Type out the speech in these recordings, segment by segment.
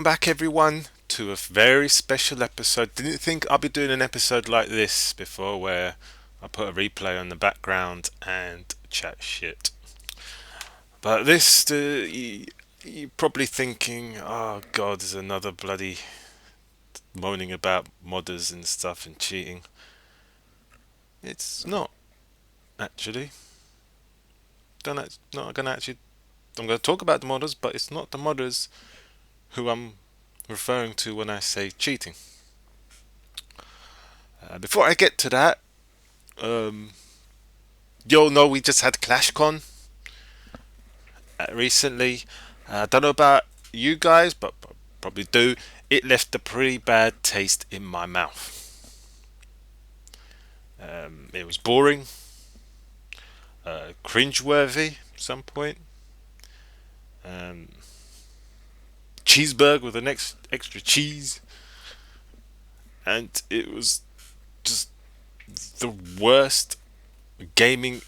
Back everyone to a very special episode. Didn't think I'll be doing an episode like this before where I put a replay on the background and chat shit. But this, you're probably thinking, oh god, there's another bloody moaning about modders and stuff and cheating. It's not, actually. Not gonna actually. I'm gonna talk about the modders, but it's not the modders who I'm referring to when I say cheating. Before I get to that, um, you'll know we just had ClashCON recently. I don't know about you guys, but probably do. It left a pretty bad taste in my mouth. It was boring, cringeworthy at some point. Um, Cheeseburger with an extra cheese, and it was just the worst gaming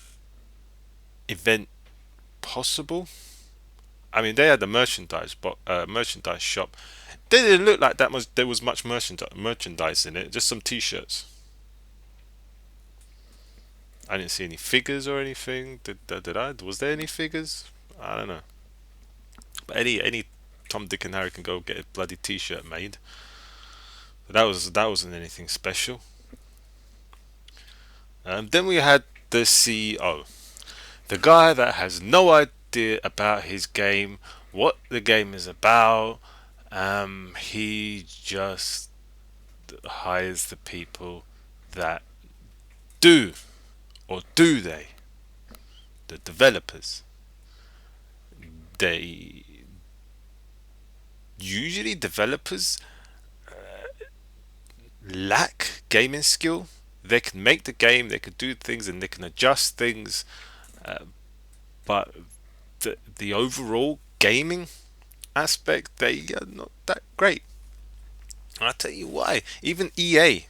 event possible. I mean, they had the merchandise shop. They didn't look like that much. There was much merchandise in it. Just some T-shirts. I didn't see any figures or anything. Did I? Was there any figures? I don't know. But any Tom, Dick, and Harry can go get a bloody T-shirt made. But that wasn't anything special. Then we had the CEO, the guy that has no idea about his game, what the game is about. He just hires the people that do, or do they? The developers. They usually developers lack gaming skill. They can make the game, they can do things, and they can adjust things, uh, but the overall gaming aspect, they are not that great. I'll tell you why. Even EA.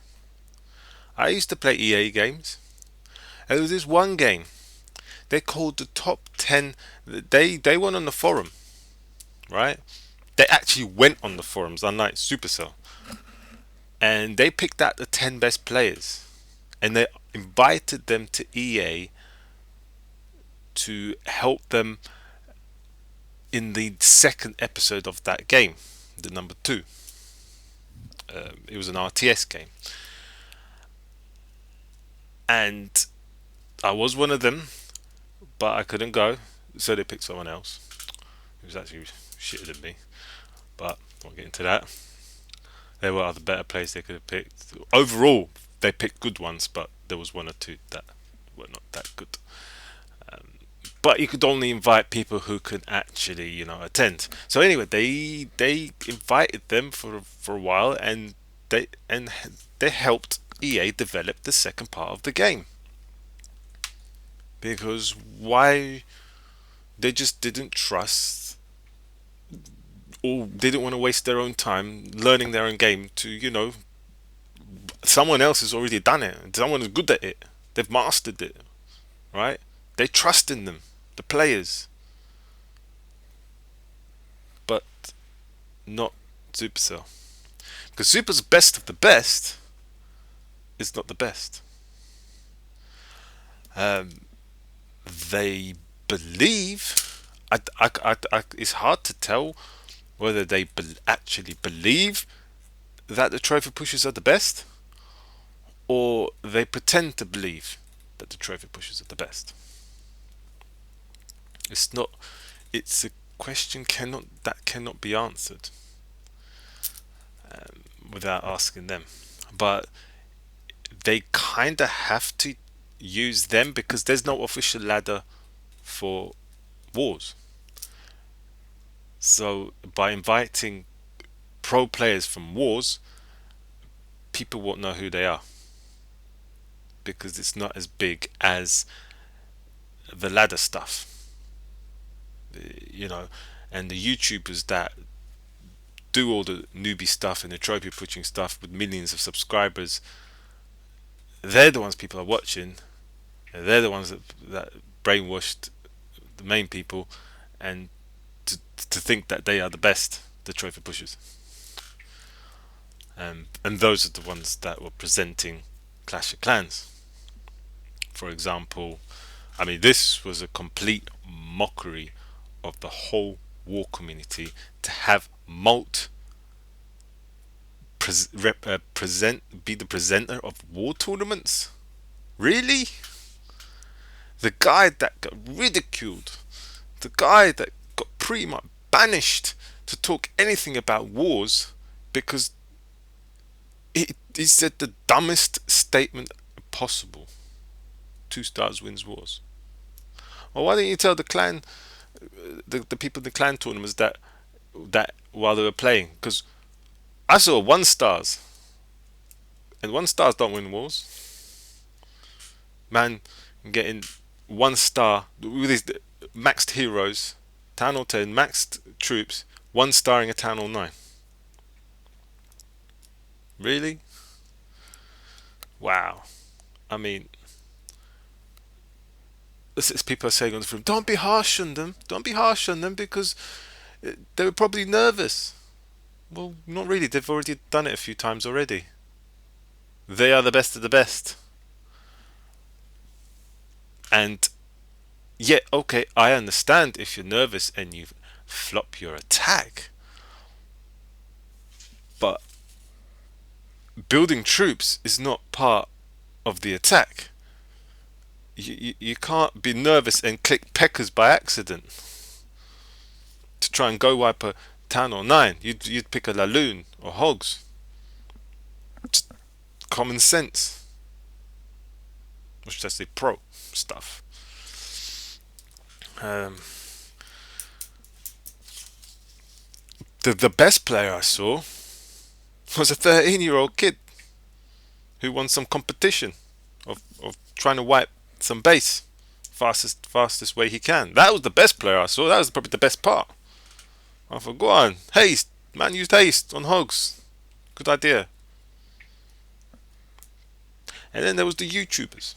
I used to play EA games. There was this one game. They called the top 10. They went on the forum, right? They actually went on the forums, unlike Supercell, and they picked out the 10 best players, and they invited them to EA to help them in the second episode of that game, the number two. It was an RTS game, and I was one of them, but I couldn't go, so they picked someone else who was actually shitter than me. But I won't get into that. There were other better players they could have picked. Overall, they picked good ones, but there was one or two that were not that good. But you could only invite people who could actually, attend. So anyway, they invited them for a while, and they helped EA develop the second part of the game. Because why? They just didn't trust, or didn't want to waste their own time learning their own game to, someone else has already done it. Someone is good at it. They've mastered it, right? They trust in them, the players, but not Supercell. Because Super's best of the best is not the best. Um, they believe. It's hard to tell whether they actually believe that the trophy pushers are the best, or they pretend to believe that the trophy pushers are the best. It's not. It's a question that cannot be answered without asking them. But they kind of have to use them because there's no official ladder for wars. So by inviting pro players from wars, people won't know who they are because it's not as big as the ladder stuff, you know. And the YouTubers that do all the newbie stuff and the trophy pushing stuff with millions of subscribers, they're the ones people are watching. They're the ones that brainwashed the main people and to think that they are the best. the trophy pushers. And those are the ones that were presenting Clash of Clans. For example, I mean, this was a complete mockery of the whole war community to have Molt be the presenter of war tournaments. Really? The guy that got ridiculed, the guy that got pretty much banished to talk anything about wars because he said the dumbest statement possible. 2 stars wins wars. Well, why didn't you tell the clan, the people in the clan tournaments that while they were playing? Because I saw 1 stars, and 1 stars don't win wars. Man, getting 1 star with his maxed heroes, Town Hall 10, maxed troops, 1 staring a Town Hall 9. Really? Wow. I mean, as people are saying on the forum, don't be harsh on them. Don't be harsh on them because they were probably nervous. Well, not really. They've already done it a few times already. They are the best of the best. And yeah, okay, I understand if you're nervous and you flop your attack. But building troops is not part of the attack. You can't be nervous and click Peckers by accident to try and go wipe a Town or 9. You'd pick a Laloon or Hogs. Just common sense. Or should I say pro stuff. The best player I saw was a 13-year-old kid who won some competition of trying to wipe some base fastest way he can. That was the best player I saw. That was probably the best part. I thought, go on, haste. Man used haste on Hogs. Good idea. And then there was the YouTubers.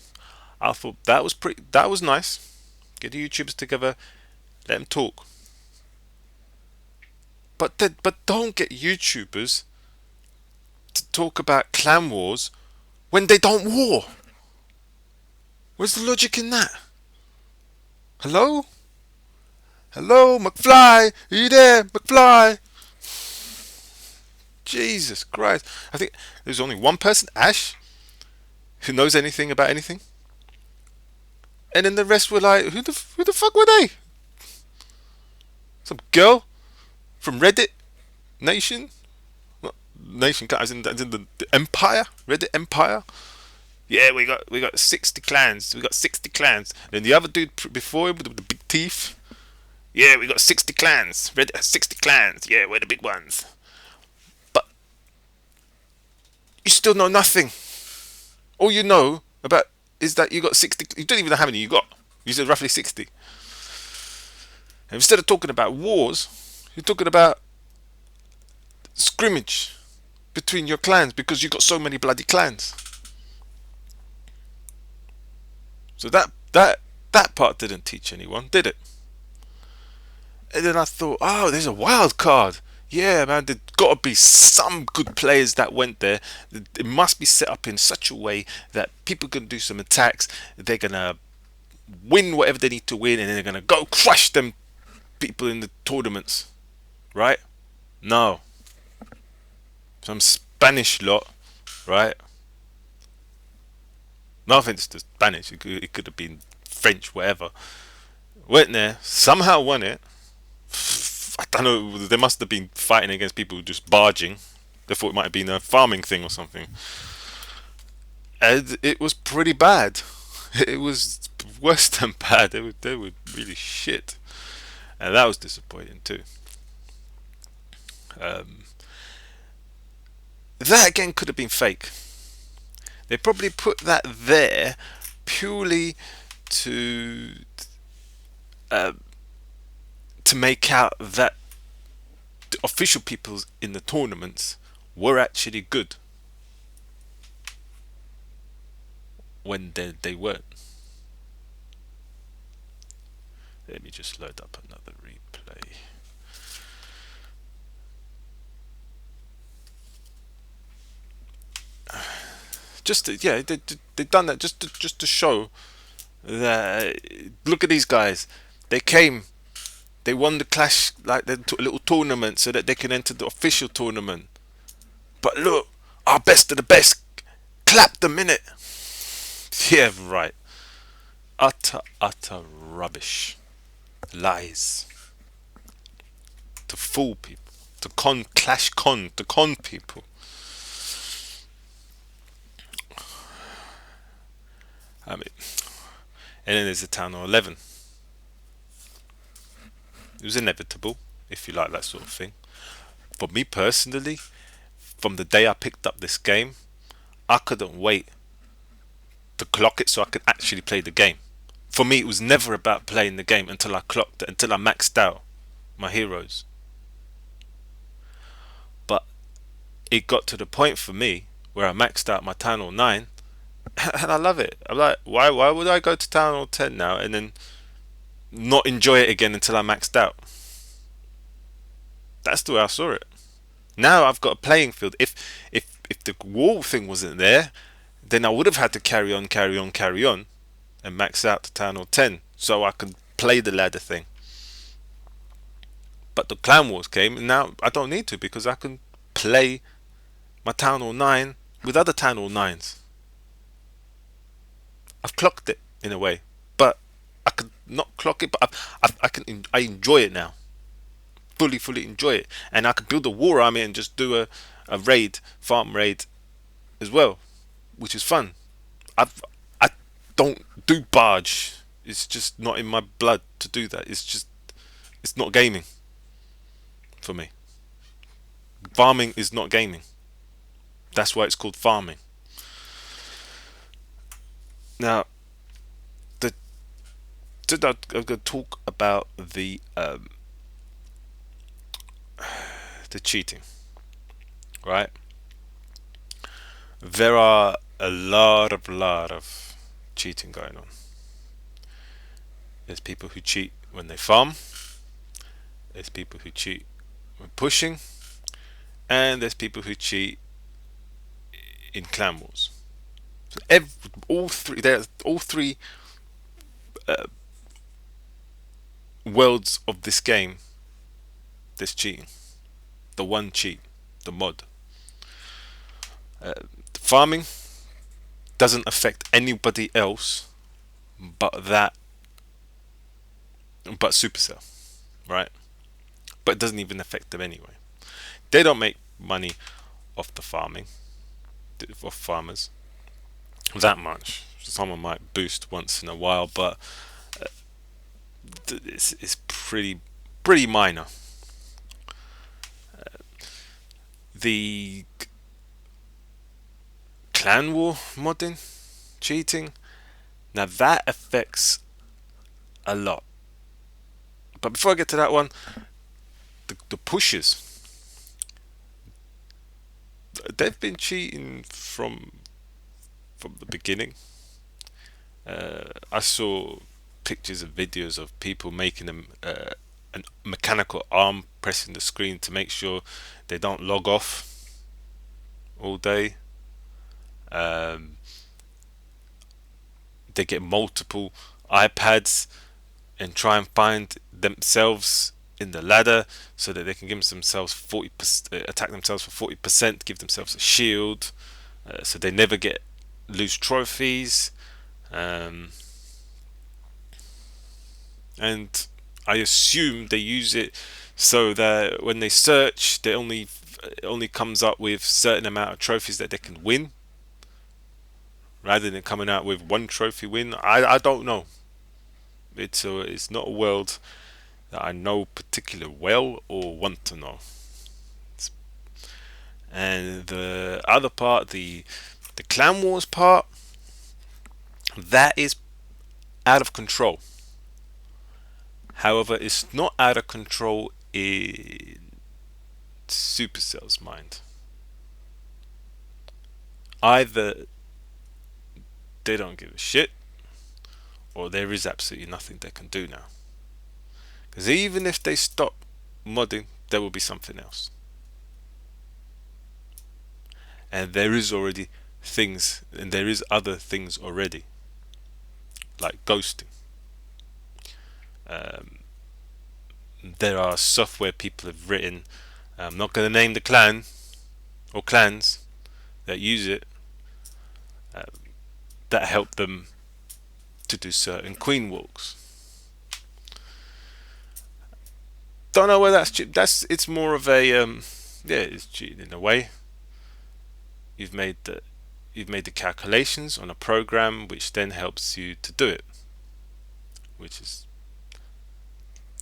I thought that was nice. Get the YouTubers together, let them talk. But don't get YouTubers to talk about clan wars when they don't war. Where's the logic in that? Hello? Hello, McFly? Are you there, McFly? Jesus Christ. I think there's only one person, Ash, who knows anything about anything. And then the rest were like, who the fuck were they? Some girl from Reddit Nation? Not Nation, as in the Empire? Reddit Empire? Yeah, we got 60 clans. We got 60 clans. Then the other dude before him with the big teeth. Yeah, we got 60 clans. Reddit has 60 clans. Yeah, we're the big ones. But you still know nothing. All you know about is that you got 60. You don't even know how many you got. You said roughly 60. And instead of talking about wars, you're talking about scrimmage between your clans because you got so many bloody clans. So that part didn't teach anyone, did it? And then I thought, oh, there's a wild card. Yeah, man, there's got to be some good players that went there. It must be set up in such a way that people can do some attacks. They're going to win whatever they need to win, and they're going to go crush them people in the tournaments. Right? No. Some Spanish lot, right? No offense to Spanish, it could have been French, whatever. Went there, somehow won it. I don't know, they must have been fighting against people just barging. They thought it might have been a farming thing or something. And it was pretty bad. It was worse than bad. They were really shit. And that was disappointing too. That again could have been fake. They probably put that there purely to make out that the official people in the tournaments were actually good when they weren't. Let me just load up another replay. Yeah, they've done that just to show that, look at these guys. They came, they won the Clash, like the little tournament, so that they can enter the official tournament. But look, our best of the best clapped them in it. Yeah, right. Utter rubbish. Lies. To fool people. To ClashCON. To con people. I mean, and then there's the Town Hall 11. It was inevitable, if you like that sort of thing. For me personally, from the day I picked up this game, I couldn't wait to clock it so I could actually play the game. For me, it was never about playing the game until I clocked it, until I maxed out my heroes. But it got to the point for me where I maxed out my Town Hall 9, and I love it. I'm like, why would I go to Town Hall 10 now and then not enjoy it again until I maxed out? That's the way I saw it. Now I've got a playing field. If the wall thing wasn't there, then I would have had to carry on, and max out to Town Hall 10 so I could play the ladder thing. But the Clan Wars came, and now I don't need to, because I can play my Town Hall 9 with other Town Hall 9s. I've clocked it in a way, but I could not clock it. But I enjoy it now, fully enjoy it, and I could build a war army and just do a raid, farm raid, as well, which is fun. I don't do barge. It's just not in my blood to do that. It's not gaming for me. Farming is not gaming. That's why it's called farming. Now, I'm going to talk about the cheating, right? There are a lot of cheating going on. There's people who cheat when they farm. There's people who cheat when pushing, and there's people who cheat in Clan Wars. So all three uh, worlds of this game. There's cheating. The one cheat, the mod. Farming doesn't affect anybody else but Supercell, right? But it doesn't even affect them anyway. They don't make money off the farming, off farmers, that much. Someone might boost once in a while, but it's pretty minor. The Clan War modding, cheating, now that affects a lot. But before I get to that one, the pushers, they've been cheating from the beginning. I saw pictures and videos of people making them a mechanical arm pressing the screen to make sure they don't log off all day. They get multiple iPads and try and find themselves in the ladder so that they can give themselves 40%, attack themselves for 40%, give themselves a shield, so they never lose trophies. And I assume they use it so that when they search, it only comes up with certain amount of trophies that they can win, rather than coming out with one trophy win. I don't know. It's not a world that I know particularly well or want to know. And the other part, the Clan Wars part, that is out of control. However, it's not out of control in Supercell's mind. Either they don't give a shit, or there is absolutely nothing they can do now. Because even if they stop modding, there will be something else. And there is already things, and there is other things already, like ghosting. Um, there are software people have written. I'm not going to name the clan or clans that use it, uh, that help them to do certain queen walks. Don't know whether that's cheap. That's it's more of a yeah, it's cheating in a way. You've made the you've made the calculations on a program which then helps you to do it. Which is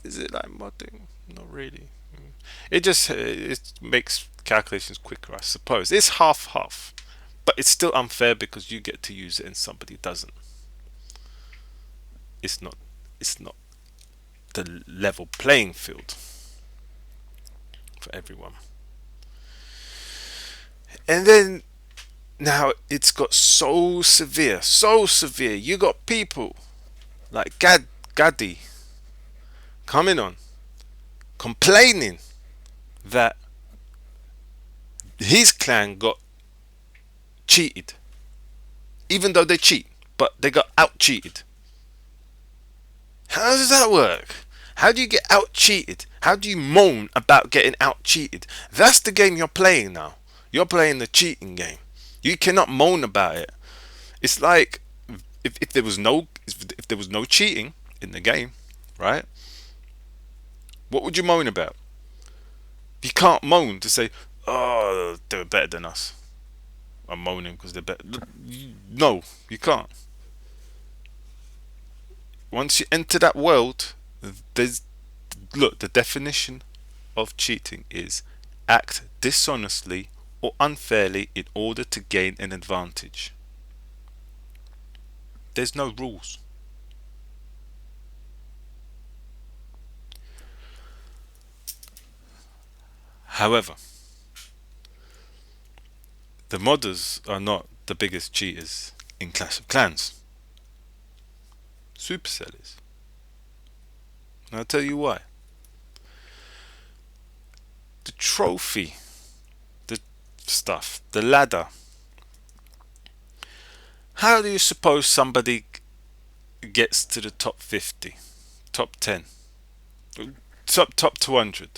it like modding? Not really. It just it makes calculations quicker, I suppose. It's half half, but it's still unfair because you get to use it and somebody doesn't. It's not it's not the level playing field for everyone. And then now it's got so severe, so severe. You got people like Gaddy coming on complaining that his clan got cheated, even though they cheat, but they got out cheated. How does that work? How do you get out cheated? How do you moan about getting out cheated? That's the game you're playing now. You're playing the cheating game. You cannot moan about it. It's like if there was no cheating in the game, right? What would you moan about? You can't moan to say, "Oh, they're better than us." I'm moaning because they're better. No, you can't. Once you enter that world, there's look. The definition of cheating is act dishonestly or unfairly in order to gain an advantage. There's no rules. However, the modders are not the biggest cheaters in Clash of Clans. Supercell is. And I'll tell you why. The trophy, the stuff, the ladder. How do you suppose somebody gets to the top 50, top 10, top 200?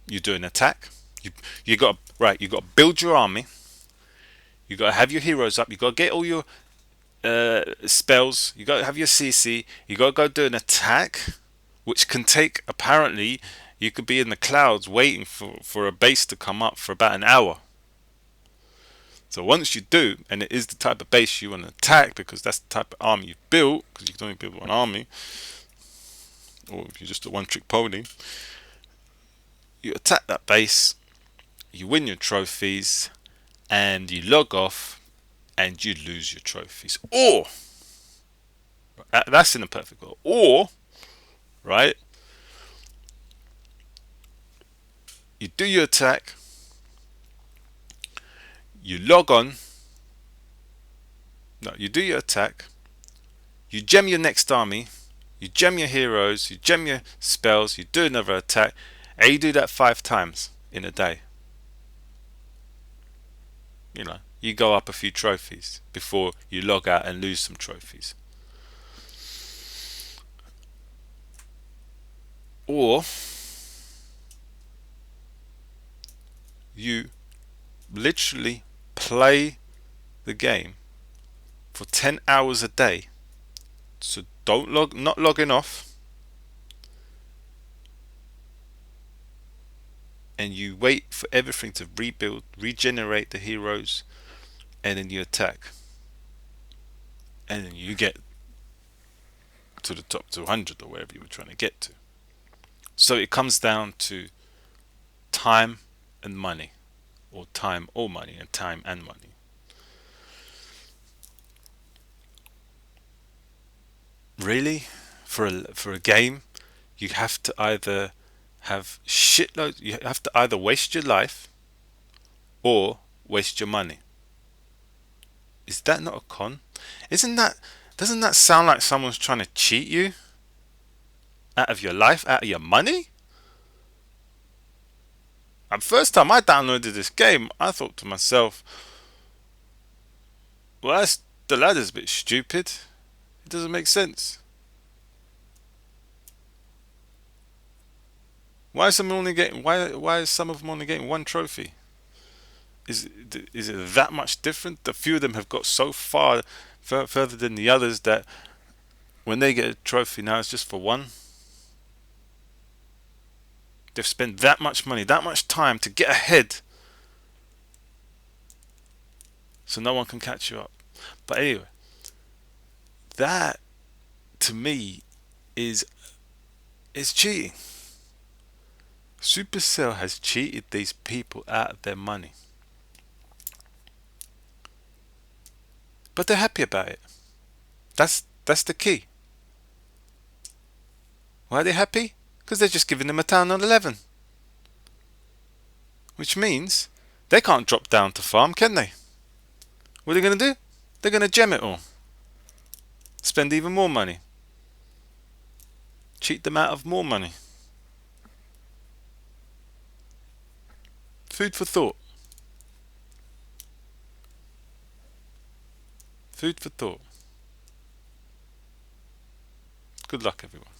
You do an attack. You got right. You got to build your army. You got to have your heroes up. You got to get all your spells. You got to have your CC. You got to go do an attack, which can take apparently. You could be in the clouds waiting for a base to come up for about an hour. So once you do, and it is the type of base you want to attack because that's the type of army you've built, because you can only build one army, or if you're just a one-trick pony, you attack that base, you win your trophies, and you log off, and you lose your trophies. Or, that's in a perfect world. Or, right, you do your attack, you log on, no, you do your attack, you gem your next army, you gem your heroes, you gem your spells, you do another attack, and you do that 5 times in a day. You know, you go up a few trophies before you log out and lose some trophies. Or you literally play the game for 10 hours a day. So not logging off, and you wait for everything to rebuild, regenerate the heroes, and then you attack, and then you get to the top 200 or wherever you were trying to get to. So it comes down to time and money, or time or money, and time and money. Really, for a game, you have to either have shitloads. You have to either waste your life or waste your money. Is that not a con? Isn't that? Doesn't that sound like someone's trying to cheat you out of your life, out of your money? And first time I downloaded this game, I thought to myself, well, the ladder's a bit stupid. It doesn't make sense. Why is someone only getting why is some of them only getting one trophy? Is it that much different? A few of them have got so far further than the others that when they get a trophy now it's just for one. They've spent that much money, that much time to get ahead, so no one can catch you up. But anyway, that to me is cheating. Supercell has cheated these people out of their money, but they're happy about it. That's the key. Why are they happy? Because they're just giving them a town on 11, which means they can't drop down to farm, can they? What are they going to do? They're going to gem it all, spend even more money, cheat them out of more money. Food for thought. Food for thought. Good luck, everyone.